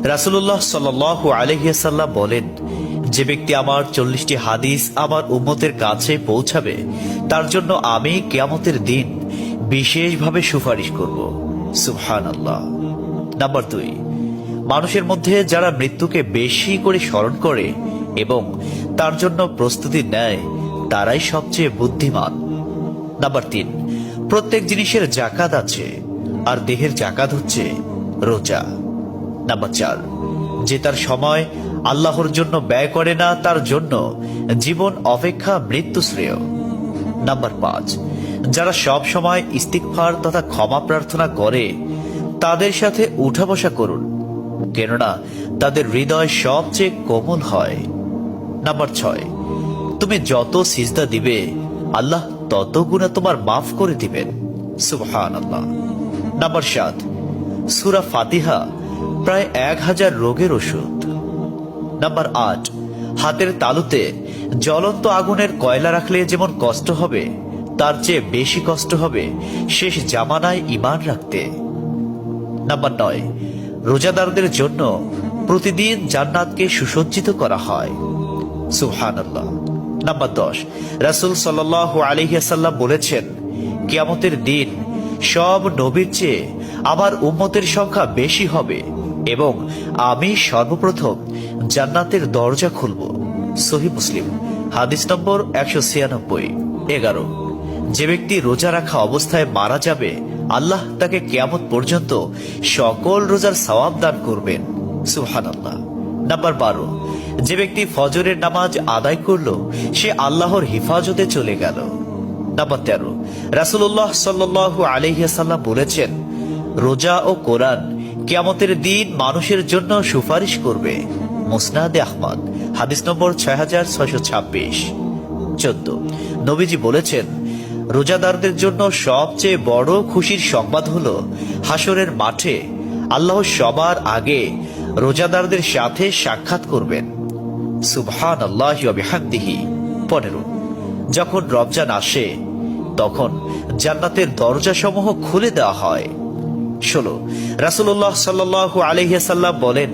রাসূলুল্লাহ সাল্লাল্লাহু আলাইহি ওয়াসাল্লাম বলেন, যে ব্যক্তি আমার 40টি হাদিস আমার উম্মতের কাছে পৌঁছাবে তার জন্য আমি কিয়ামতের দিন বিশেষভাবে সুপারিশ করব। সুবহানাল্লাহ। নাম্বার 2, মানুষের মধ্যে যারা মৃত্যুকে বেশি করে স্মরণ করে এবং তার জন্য প্রস্তুতি নেয় তারাই সবচেয়ে বুদ্ধিমান। নাম্বার 3, প্রত্যেক জিনিসের জাকাত আছে, আর দেহের জাকাত হচ্ছে রোজা। নাম্বার 4, যে তার সময় আল্লাহর জন্য ব্যয় করে না তার জন্য জীবন অপেক্ষা মৃত্যু শ্রেয়। নাম্বার 5, যারা সব সময় ইস্তিগফার তথা ক্ষমা প্রার্থনা করে তাদের সাথে উঠা বসা করুন, কেননা তাদের হৃদয় সবচেয়ে কোমল হয়। নাম্বার 6, তুমি যত সিজদা দিবে আল্লাহ তত গুণা তোমার মাফ করে দিবেন। সুবহানাল্লাহ। নাম্বার 7, সূরা ফাতিহা প্রায় 1000 রোগের ওষুধ। নাম্বার 8, হাতের তালুতে জ্বলন্ত আগুনের কয়লা রাখলে যেমন কষ্ট হবে তার চেয়ে বেশি কষ্ট হবে শেষ জামানায় ঈমান রাখতে। নাম্বার 9, রোজাদারদের জন্য প্রতিদিন জান্নাতকে সুসজ্জিত করা হয়। সুবহানাল্লাহ। নাম্বার 10, রাসূল সাল্লাল্লাহু আলাইহি ওয়াসাল্লাম বলেছেন, কিয়ামতের দিন সব নবীর চেয়ে আমার উম্মতের সংখ্যা বেশি হবে এবং আমি সর্বপ্রথম জান্নাতের দরজা খুলব। সহিহ মুসলিম, হাদিস নম্বর 196। 11, যে ব্যক্তি রোজা রাখা অবস্থায় মারা যাবে আল্লাহ তাকে কিয়ামত পর্যন্ত সকল রোজার সওয়াব দান করবেন। সুবহানাল্লাহ। নাম্বার 12, যে ব্যক্তি ফজরের নামাজ আদায় করল সে আল্লাহর হিফাজতে চলে গেল। নাম্বার 13, রাসূলুল্লাহ সাল্লাল্লাহু আলাইহি ওয়াসাল্লাম বলেছেন, রোজা ও কোরআন কিয়ামতের দিন মানুষের জন্য সুপারিশ করবে। মুসনাদে আহমদ, হাদিস নম্বর 6626। 14, নবীজি বলেছেন, রোজাদারদের জন্য সবচেয়ে বড় খুশির সংবাদ হলো হাসরের মাঠে আল্লাহ সবার আগে রোজাদারদের সাথে সাক্ষাৎ করবেন। সুবহানাল্লাহি ওয়া বিহামদিহি। 15, যখন রমজান আসে তখন জান্নাতের দরজাসমূহ খুলে দেওয়া হয়। 16, রাসূলুল্লাহ সাল্লাল্লাহু আলাইহি ওয়াসাল্লাম বলেন,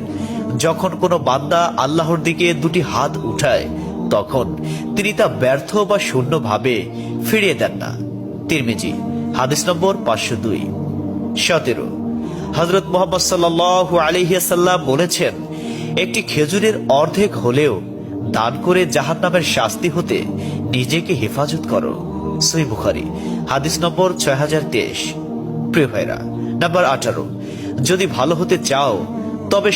যখন কোনো বান্দা আল্লাহর দিকে দুটি হাত উঠায় তখন তিনি তা ব্যর্থ বা শূন্য ভাবে ফিরিয়ে দেন না। তিরমিজি, হাদিস নম্বর 502। 17, হযরত মুহাম্মদ সাল্লাল্লাহু আলাইহি ওয়াসাল্লাম বলেছেন, একটি খেজুরের অর্ধেক হলেও দান করে জাহান্নামের শাস্তি হতে নিজেকে হেফাজত করো। সহিহ বুখারী, হাদিস নম্বর 6023। প্রিয় ভাইরা, নাম্বার 18, যদি ভালো হতে চাও তবে